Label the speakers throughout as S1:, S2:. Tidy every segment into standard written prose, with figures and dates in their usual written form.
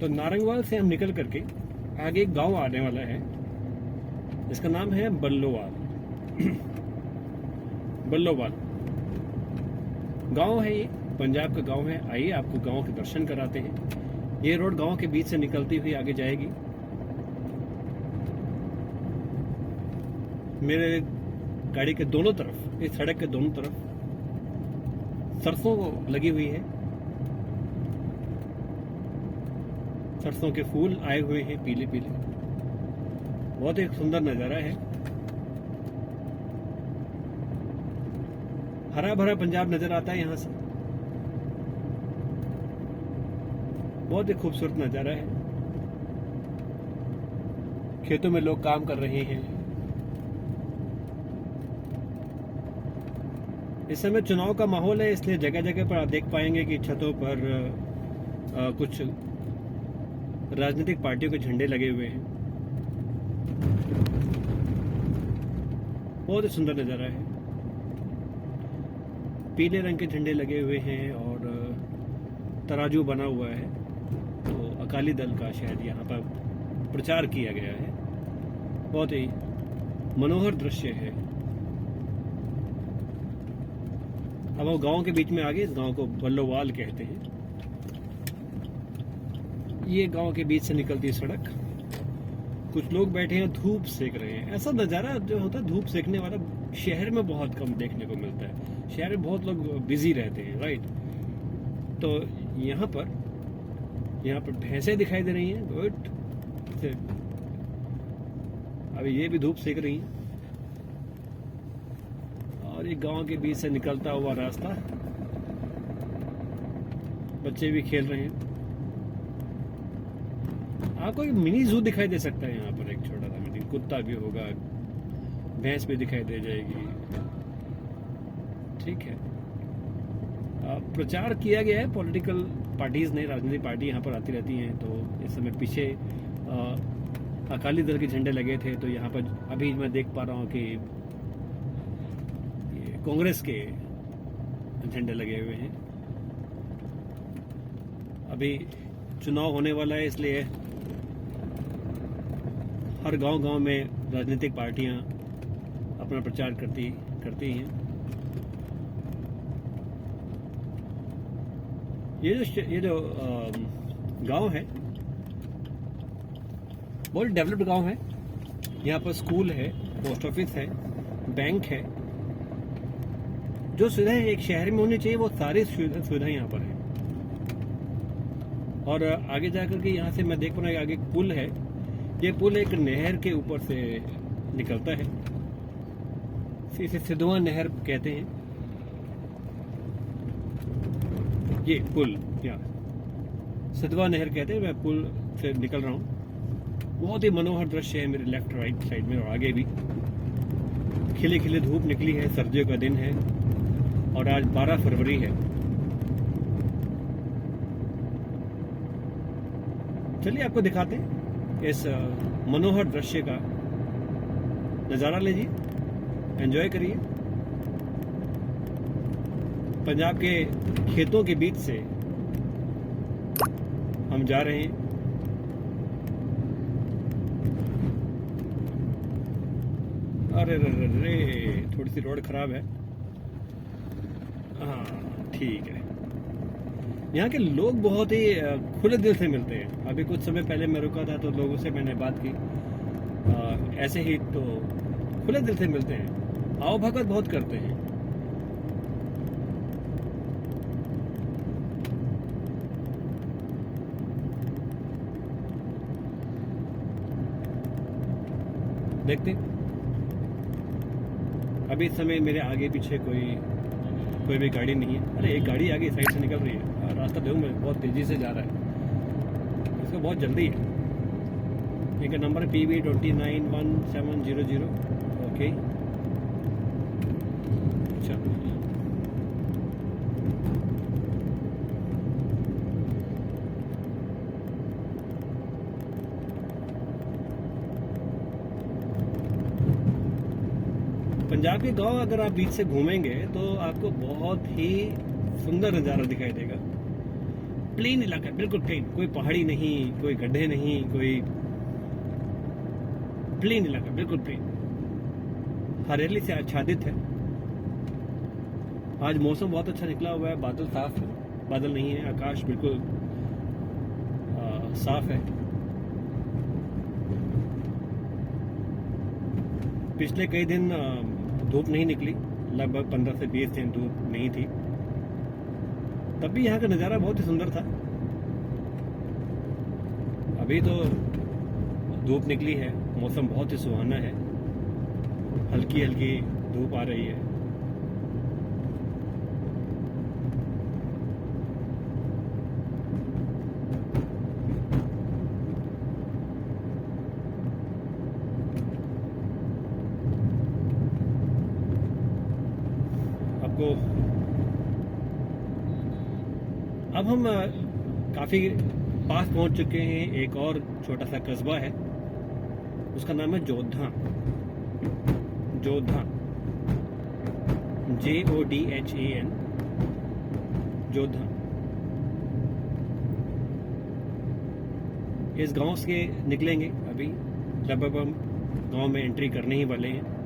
S1: तो नारंगवाल से हम निकल करके आगे एक गांव आने वाला है, इसका नाम है बल्लोवाल। बल्लोवाल गांव है, ये पंजाब का गांव है। आइए आपको गांव के दर्शन कराते हैं। ये रोड गांव के बीच से निकलती हुई आगे जाएगी। मेरे गाड़ी के दोनों तरफ, इस सड़क के दोनों तरफ सरसों लगी हुई है। सरसों के फूल आए हुए हैं पीले पीले। बहुत एक सुंदर नजारा है। हरा भरा पंजाब नजर आता है यहां से। बहुत ही खूबसूरत नजारा है। खेतों में लोग काम कर रहे हैं। इस समय चुनाव का माहौल है, इसलिए जगह जगह पर आप देख पाएंगे कि छतों पर कुछ राजनीतिक पार्टियों के झंडे लगे हुए हैं। बहुत ही सुंदर नजारा है। पीले रंग के झंडे लगे हुए हैं और तराजू बना हुआ है। तो अकाली दल का शायद यहाँ पर प्रचार किया गया है। बहुत ही मनोहर दृश्य है। अब वो गांव के बीच में आ गए। इस गांव को बल्लोवाल कहते हैं। ये गांव के बीच से निकलती सड़क। कुछ लोग बैठे हैं, धूप सेक रहे हैं। ऐसा नज़ारा जो होता है धूप सेकने वाला, शहर में बहुत कम देखने को मिलता है। शहर में बहुत लोग बिजी रहते हैं, राइट। तो यहाँ पर भैंसें दिखाई दे रही हैं। गुड। अभी ये भी धूप सेक रही हैं। और ये गांव के बीच से निकलता हुआ रास्ता, बच्चे भी खेल रहे हैं। आपको एक मिनी जू दिखाई दे सकता है यहाँ पर, एक छोटा सा मिनी। कुत्ता भी होगा, भैंस भी दिखाई दे जाएगी। ठीक है। प्रचार किया गया है पॉलिटिकल पार्टीज ने, राजनीतिक पार्टी यहाँ पर आती रहती हैं। तो इस समय पीछे अकाली दल के झंडे लगे थे, तो यहाँ पर अभी मैं देख पा रहा हूँ कि कांग्रेस के झंडे लगे हुए हैं। अभी चुनाव होने वाला है, इसलिए हर गांव में राजनीतिक पार्टियां अपना प्रचार करती हैं। ये जो गांव है बहुत डेवलप्ड गांव है। यहाँ पर स्कूल है, पोस्ट ऑफिस है, बैंक है। जो सुविधाएं एक शहर में होनी चाहिए वो सारी सुविधाएं यहाँ पर है। और आगे जाकर के यहाँ से मैं देख पा रहा हूँ आगे पुल है। ये पुल एक नहर के ऊपर से निकलता है। इसे सिद्धवा नहर कहते हैं। ये पुल यहाँ सिद्धवा नहर कहते हैं। मैं पुल से निकल रहा हूँ। बहुत ही मनोहर दृश्य है मेरे लेफ्ट राइट साइड में। और आगे भी खिले खिले धूप निकली है। सर्दियों का दिन है और आज 12 फरवरी है। चलिए आपको दिखाते हैं इस मनोहर दृश्य का नजारा लीजिए, एंजॉय करिए। पंजाब के खेतों के बीच से हम जा रहे हैं। अरे रे थोड़ी सी रोड खराब है। हाँ ठीक है। यहाँ के लोग बहुत ही खुले दिल से मिलते हैं। अभी कुछ समय पहले मैं रुका था तो लोगों से मैंने बात की। ऐसे ही तो खुले दिल से मिलते हैं, आओ भगत बहुत करते हैं। देखते अभी इस समय मेरे आगे पीछे कोई भी गाड़ी नहीं है। अरे एक गाड़ी आगे साइड से निकल रही है। रास्ता देखो मैं, बहुत तेजी से जा रहा है। इसको बहुत जल्दी है। इनका नंबर है PB291700। ओके चलो। पंजाब के गांव अगर आप बीच से घूमेंगे तो आपको बहुत ही सुंदर नज़ारा दिखाई देगा। प्लेन इलाका है, बिल्कुल प्लेन, कोई पहाड़ी नहीं, कोई गड्ढे नहीं, कोई प्लेन इलाका, बिल्कुल प्लेन, हरियाली से आच्छादित है। आज मौसम बहुत अच्छा निकला हुआ है, बादल साफ है, बादल नहीं है, आकाश बिल्कुल साफ है। पिछले कई दिन धूप नहीं निकली, लगभग 15 से 20 दिन धूप नहीं थी, तब भी यहाँ का नज़ारा बहुत ही सुंदर था। अभी तो धूप निकली है, मौसम बहुत ही सुहाना है, हल्की हल्की धूप आ रही है। आपको अब हम काफ़ी पास पहुंच चुके हैं। एक और छोटा सा कस्बा है, उसका नाम है जोधा। जोधा, JODHAN, जोधा। इस गांव से निकलेंगे अभी, लगभग हम गांव में एंट्री करने ही वाले हैं।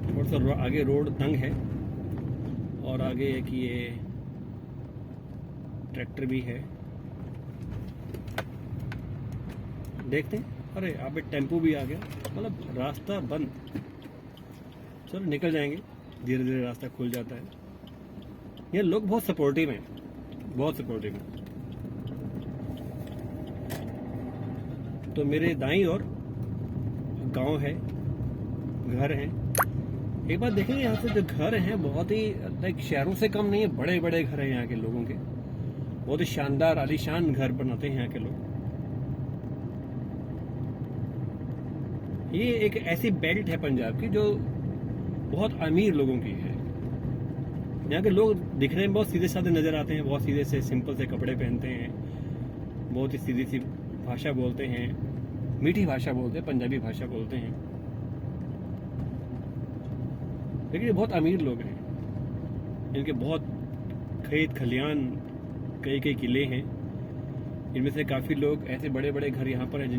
S1: थोड़ा सा आगे रोड तंग है, और आगे एक ये ट्रैक्टर भी है, देखते हैं। अरे अबे टेम्पो भी आ गया, मतलब रास्ता बंद। चलो निकल जाएंगे, धीरे धीरे रास्ता खुल जाता है। ये लोग बहुत सपोर्टिव हैं, बहुत सपोर्टिव हैं। तो मेरे दाईं ओर गांव है, घर हैं। एक बात देखेंगे, यहाँ से जो घर हैं बहुत ही लाइक शहरों से कम नहीं है, बड़े बड़े घर हैं यहाँ के लोगों के, बहुत ही शानदार आलीशान घर बनाते हैं यहाँ के लोग। ये एक ऐसी बेल्ट है पंजाब की जो बहुत अमीर लोगों की है। यहाँ के लोग दिखने में बहुत सीधे साधे नजर आते हैं, बहुत सीधे से सिंपल से कपड़े पहनते हैं, बहुत ही सीधी सी भाषा बोलते हैं, मीठी भाषा बोलते हैं, पंजाबी भाषा बोलते हैं। लेकिन ये बहुत अमीर लोग हैं, इनके बहुत खेत खलियान, कई कई किले हैं। इनमें से काफ़ी लोग ऐसे बड़े बड़े घर यहाँ पर हैं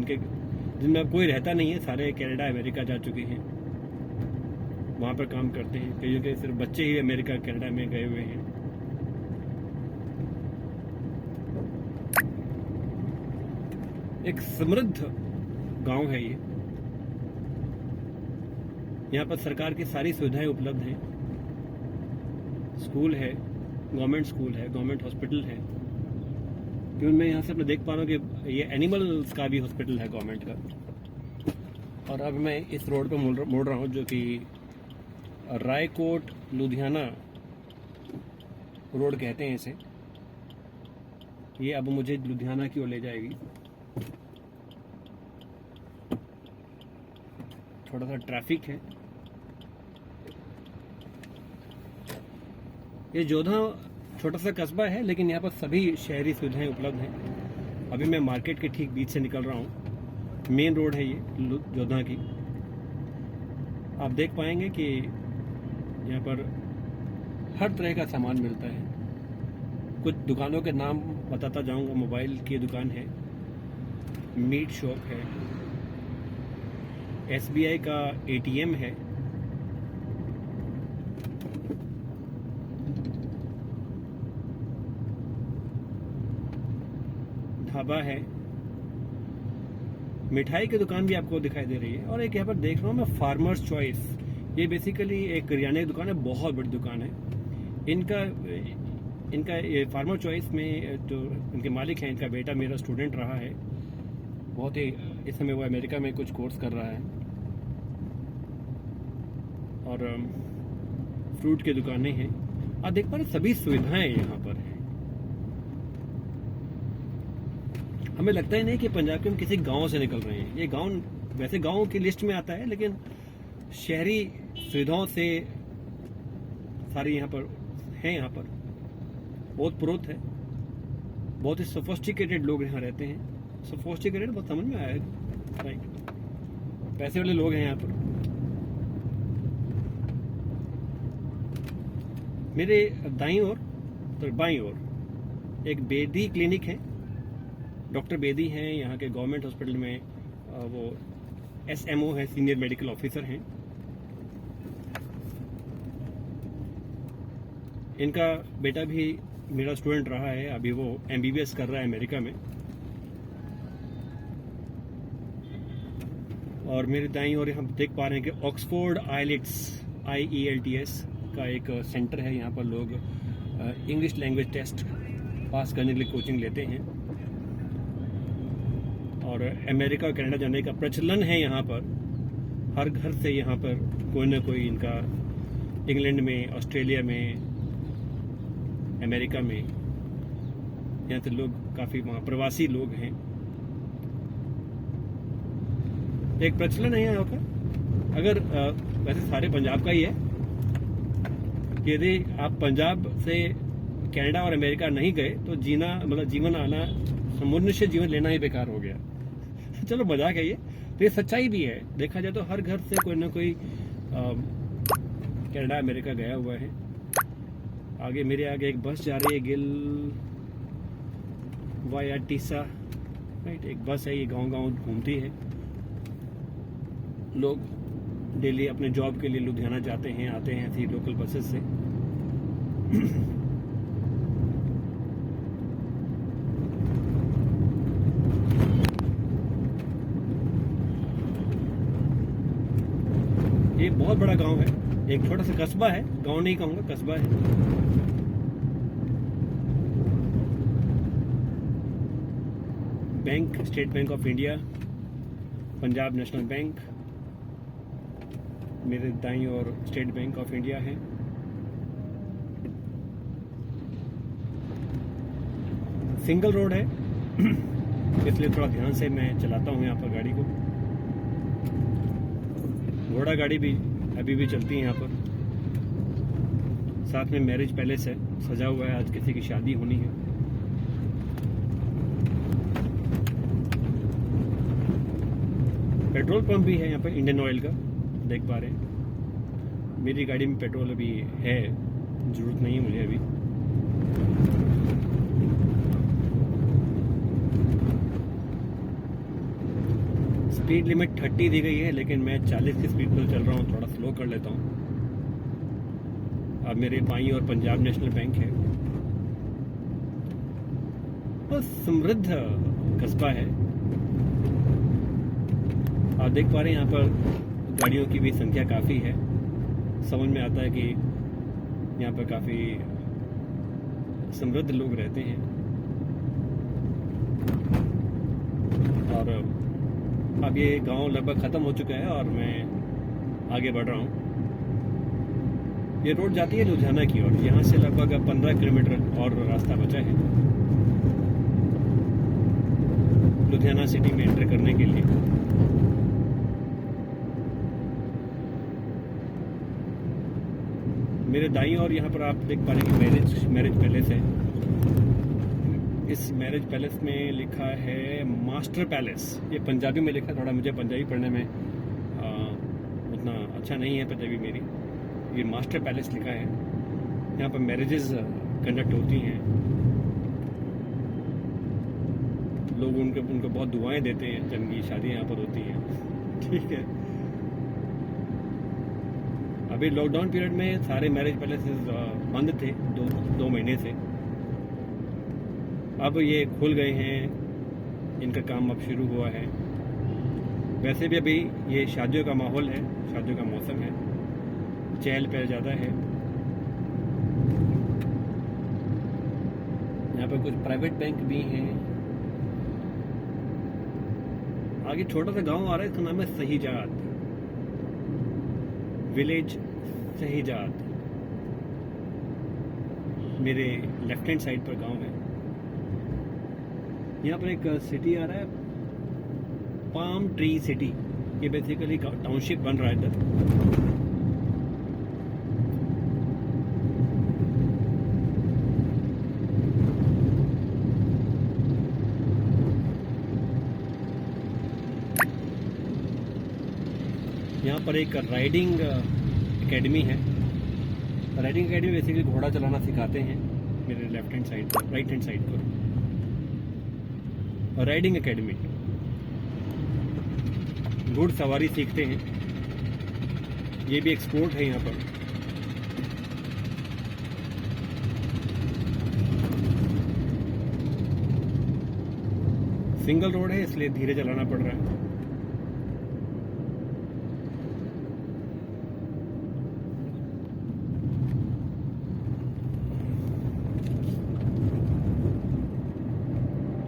S1: जिनमें कोई रहता नहीं है, सारे कनाडा अमेरिका जा चुके हैं, वहाँ पर काम करते हैं। कईयों के सिर्फ बच्चे ही अमेरिका कनाडा में गए हुए हैं। एक समृद्ध गांव है ये। यहाँ पर सरकार की सारी सुविधाएं उपलब्ध हैं। स्कूल है, गवर्नमेंट स्कूल है, गवर्नमेंट हॉस्पिटल है। फिर मैं यहाँ से अपने देख पा रहा हूँ कि ये एनिमल्स का भी हॉस्पिटल है गवर्नमेंट का। और अब मैं इस रोड पर मुड़ रहा हूँ, जो कि रायकोट लुधियाना रोड कहते हैं इसे। ये अब मुझे लुधियाना की ओर ले जाएगी। थोड़ा सा ट्रैफिक है। ये जोधा छोटा सा कस्बा है, लेकिन यहाँ पर सभी शहरी सुविधाएं उपलब्ध हैं। अभी मैं मार्केट के ठीक बीच से निकल रहा हूँ। मेन रोड है ये जोधा की। आप देख पाएंगे कि यहाँ पर हर तरह का सामान मिलता है। कुछ दुकानों के नाम बताता जाऊँगा। मोबाइल की दुकान है, मीट शॉप है, SBI का ATM है, ढाबा है, मिठाई की दुकान भी आपको दिखाई दे रही है। और एक यहाँ पर देख रहा हूँ मैं फार्मर्स चॉइस। ये बेसिकली एक किराने की दुकान है, बहुत बड़ी दुकान है। इनका ये फार्मर चॉइस में जो इनके मालिक हैं, इनका बेटा मेरा स्टूडेंट रहा है। बहुत ही इस समय वो अमेरिका में कुछ कोर्स कर रहा है। और फ्रूट की दुकानें हैं। आप देख पा रहे सभी सुविधाएं यहाँ पर हैं। हमें लगता ही नहीं कि पंजाब के हम किसी गांव से निकल रहे हैं। ये गांव वैसे गांव की लिस्ट में आता है, लेकिन शहरी सुविधाओं से सारी यहाँ पर है। यहाँ पर बहुत प्रोत है, बहुत ही सोफिस्टिकेटेड लोग यहाँ रहते हैं। सोफिस्टिकेटेड बहुत समझ में आया, राइट। पैसे वाले लोग हैं यहाँ पर। मेरे दाईं ओर तो बाईं ओर एक बेदी क्लिनिक है। डॉक्टर बेदी हैं यहाँ के गवर्नमेंट हॉस्पिटल में, वो SMO है, सीनियर मेडिकल ऑफिसर हैं। इनका बेटा भी मेरा स्टूडेंट रहा है, अभी वो MBBS कर रहा है अमेरिका में। और मेरे दाईं ओर हम देख पा रहे हैं कि ऑक्सफोर्ड IELTS का एक सेंटर है। यहाँ पर लोग इंग्लिश लैंग्वेज टेस्ट पास करने के लिए कोचिंग लेते हैं। और अमेरिका और कनाडा जाने का प्रचलन है यहाँ पर। हर घर से यहाँ पर कोई ना कोई इनका, इंग्लैंड में, ऑस्ट्रेलिया में, अमेरिका में, यहाँ से लोग काफ़ी वहाँ प्रवासी लोग हैं। एक प्रचलन है यहाँ का। अगर वैसे सारे पंजाब का ही है कि यदि आप पंजाब से कनाडा और अमेरिका नहीं गए तो जीना, मतलब जीवन आना, मनुष्य जीवन लेना ही बेकार हो गया। चलो मजाक है ये, तो ये सच्चाई भी है। देखा जाए तो हर घर से कोई ना कोई कनाडा अमेरिका गया हुआ है। आगे मेरे आगे एक बस जा रही है, गिल वाया टीसा, राइट। एक बस है, ये गांव-गांव घूमती है। लोग डेली अपने जॉब के लिए लुधियाना जाते हैं, आते हैं ऐसी लोकल बसेस से। ये बहुत बड़ा गांव है, एक छोटा सा कस्बा है, गांव नहीं कहूंगा, कस्बा है। Bank, state bank of India, Punjab national bank, मेरे दाईं ओर स्टेट बैंक ऑफ इंडिया है। सिंगल रोड है इसलिए थोड़ा ध्यान से मैं चलाता हूँ यहाँ पर गाड़ी को। घोड़ा गाड़ी भी अभी भी चलती है यहाँ पर। साथ में मैरिज पैलेस है, सजा हुआ है, आज किसी की शादी होनी है। पेट्रोल पंप भी है यहाँ पर, इंडियन ऑयल का, देख पा रहे हैं। मेरी गाड़ी में पेट्रोल अभी है, जरूरत नहीं है मुझे अभी। स्पीड लिमिट 30 दी गई है, लेकिन मैं 40 की स्पीड पर चल रहा हूँ, थोड़ा स्लो कर लेता हूँ। अब मेरे बाईं और पंजाब नेशनल बैंक है। बस समृद्ध कस्बा है। आप देख पा रहे हैं यहाँ पर गाड़ियों की भी संख्या काफ़ी है। समझ में आता है कि यहाँ पर काफ़ी समृद्ध लोग रहते हैं। और अब ये गांव लगभग ख़त्म हो चुका है और मैं आगे बढ़ रहा हूँ। ये रोड जाती है लुधियाना की ओर। यहाँ से लगभग 15 किलोमीटर और रास्ता बचा है लुधियाना सिटी में एंटर करने के लिए। मेरे दाईं ओर यहाँ पर आप देख पा रहे हैं कि मैरिज पैलेस है। इस मैरिज पैलेस में लिखा है मास्टर पैलेस। ये पंजाबी में लिखा, थोड़ा मुझे पंजाबी पढ़ने में उतना अच्छा नहीं है पंजाबी मेरी। ये मास्टर पैलेस लिखा है। यहाँ पर मैरिजेस कंडक्ट होती हैं। लोग उनको बहुत दुआएं देते हैं जब ये शादी यहाँ पर होती है। ठीक है। अभी लॉकडाउन पीरियड में सारे मैरिज पैलेसेस बंद थे दो महीने से। अब ये खुल गए हैं, इनका काम अब शुरू हुआ है। वैसे भी अभी ये शादियों का माहौल है, शादियों का मौसम है, चहल पहल ज़्यादा है। यहाँ पर कुछ प्राइवेट बैंक भी हैं। आगे छोटा सा गांव आ रहा है, इसका नाम है सहीजाद, विलेज सहीजाद। मेरे लेफ्ट हैंड साइड पर गांव है। यहाँ पर एक सिटी आ रहा है, पाम ट्री सिटी। ये बेसिकली टाउनशिप बन रहा है इधर। यहाँ पर एक राइडिंग एकेडमी है। राइडिंग एकेडमी बेसिकली घोड़ा चलाना सिखाते हैं। मेरे लेफ्ट हैंड साइड पर, राइट हैंड साइड पर राइडिंग एकेडमी, घुड़ सवारी सीखते हैं। ये भी एक स्पोर्ट है यहाँ पर। सिंगल रोड है इसलिए धीरे चलाना पड़ रहा है।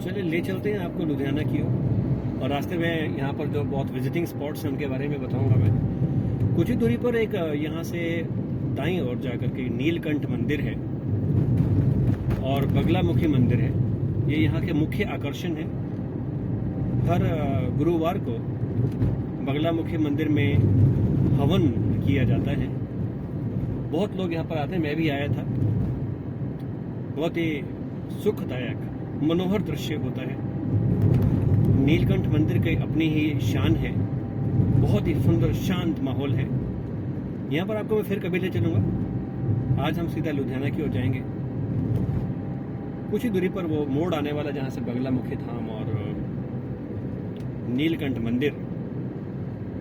S1: चलिए ले चलते हैं आपको लुधियाना की ओर, और रास्ते में यहाँ पर जो बहुत विजिटिंग स्पॉट्स हैं उनके बारे में बताऊंगा मैं। कुछ ही दूरी पर एक यहाँ से दाईं ओर जाकर के नीलकंठ मंदिर है और बगलामुखी मंदिर है। ये यहाँ के मुख्य आकर्षण है। हर गुरुवार को बगलामुखी मंदिर में हवन किया जाता है। बहुत लोग यहाँ पर आते हैं, मैं भी आया था। बहुत ही सुखदायक मनोहर दृश्य होता है। नीलकंठ मंदिर की अपनी ही शान है। बहुत ही सुंदर शांत माहौल है यहाँ पर। आपको मैं फिर कभी ले चलूंगा। आज हम सीधा लुधियाना की ओर जाएंगे। कुछ ही दूरी पर वो मोड़ आने वाला जहाँ से बगलामुखी धाम और नीलकंठ मंदिर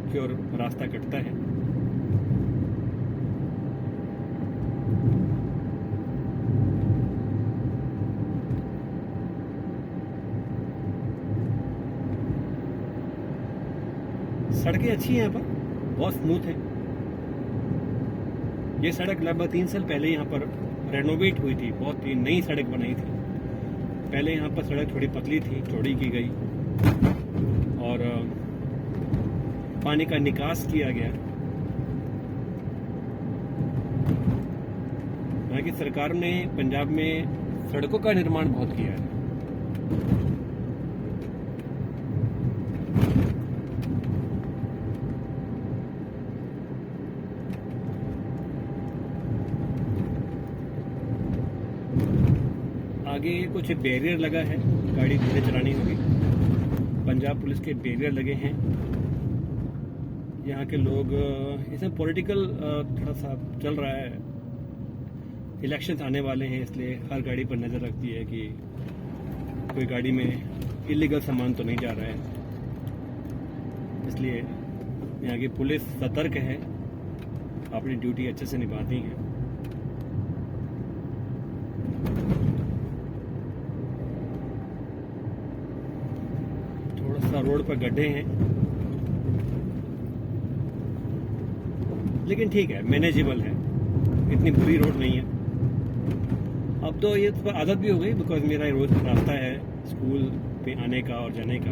S1: की ओर रास्ता कटता है। सड़कें अच्छी हैं यहाँ पर, बहुत स्मूथ है। ये सड़क लगभग 3 साल पहले यहाँ पर रेनोवेट हुई थी। बहुत ही नई सड़क बनाई थी। पहले यहाँ पर सड़क थोड़ी पतली थी, चौड़ी की गई और पानी का निकास किया गया। यहाँ की सरकार ने पंजाब में सड़कों का निर्माण बहुत किया है। आगे कुछ बैरियर लगा है, गाड़ी धीरे चलानी होगी। पंजाब पुलिस के बैरियर लगे हैं। यहाँ के लोग, इसमें पॉलिटिकल थोड़ा सा चल रहा है। इलेक्शंस आने वाले हैं इसलिए हर गाड़ी पर नज़र रखती है कि कोई गाड़ी में इलीगल सामान तो नहीं जा रहा है। इसलिए यहाँ की पुलिस सतर्क है, अपनी ड्यूटी अच्छे से निभाती है। रोड पर गड्ढे हैं लेकिन ठीक है, मैनेजेबल है। इतनी बुरी रोड नहीं है। अब तो ये पर आदत भी हो गई, बिकॉज मेरा रोज रास्ता है स्कूल पे आने का और जाने का।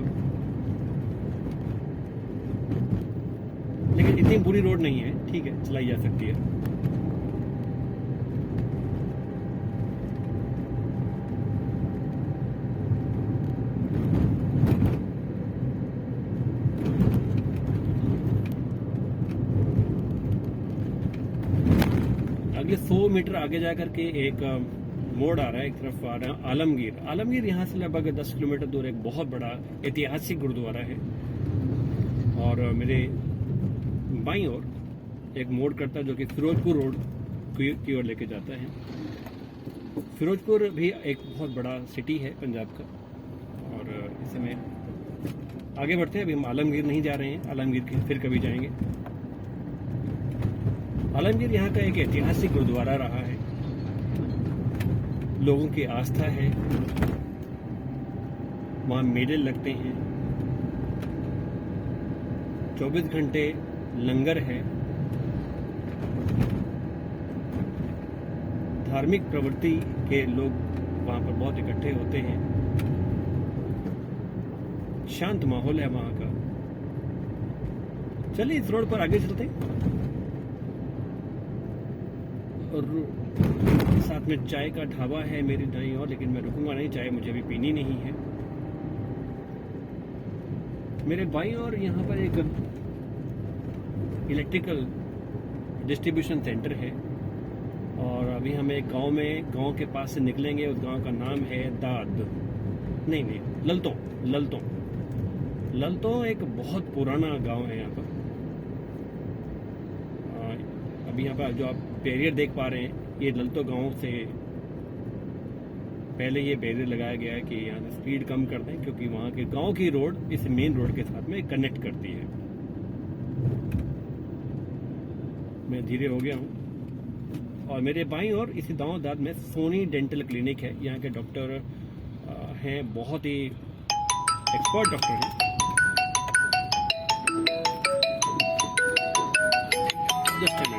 S1: लेकिन इतनी बुरी रोड नहीं है, ठीक है, चलाई जा सकती है। अगले 100 मीटर आगे जाकर के एक मोड़ आ रहा है, एक तरफ आ रहा है आलमगीर। आलमगीर यहाँ से लगभग 10 किलोमीटर दूर एक बहुत बड़ा ऐतिहासिक गुरुद्वारा है। और मेरे बाईं ओर एक मोड़ करता है जो कि फिरोजपुर रोड की ओर लेके जाता है। फिरोजपुर भी एक बहुत बड़ा सिटी है पंजाब का। और इस समय आगे बढ़ते हैं। अभी हम आलमगीर नहीं जा रहे हैं, आलमगीर के फिर कभी जाएंगे। आलमगीर यहाँ का एक ऐतिहासिक गुरुद्वारा रहा है, लोगों की आस्था है। वहाँ मेले लगते हैं, 24 घंटे लंगर है। धार्मिक प्रवृत्ति के लोग वहाँ पर बहुत इकट्ठे होते हैं। शांत माहौल है वहाँ का। चलिए इस रोड पर आगे चलते हैं। और साथ में चाय का ढाबा है मेरी दाईं ओर, लेकिन मैं रुकूंगा नहीं, चाय मुझे अभी पीनी नहीं है। मेरे बाईं ओर यहाँ पर एक इलेक्ट्रिकल डिस्ट्रीब्यूशन सेंटर है। और अभी हम एक गांव के पास से निकलेंगे। उस गांव का नाम है ललतों। ललतों एक बहुत पुराना गांव है यहाँ पर। अभी यहाँ पर जो आप बैरियर देख पा रहे हैं, ये ललतो गांव से पहले ये बैरियर लगाया गया है कि यहाँ से स्पीड कम कर दें, क्योंकि वहाँ के गांव की रोड इस मेन रोड के साथ में कनेक्ट करती है। मैं धीरे हो गया हूँ और मेरे बाईं ओर इसी दांव दाद में सोनी डेंटल क्लिनिक है। यहाँ के डॉक्टर हैं, बहुत ही एक्सपर्ट डॉक्टर हैं। जस्ट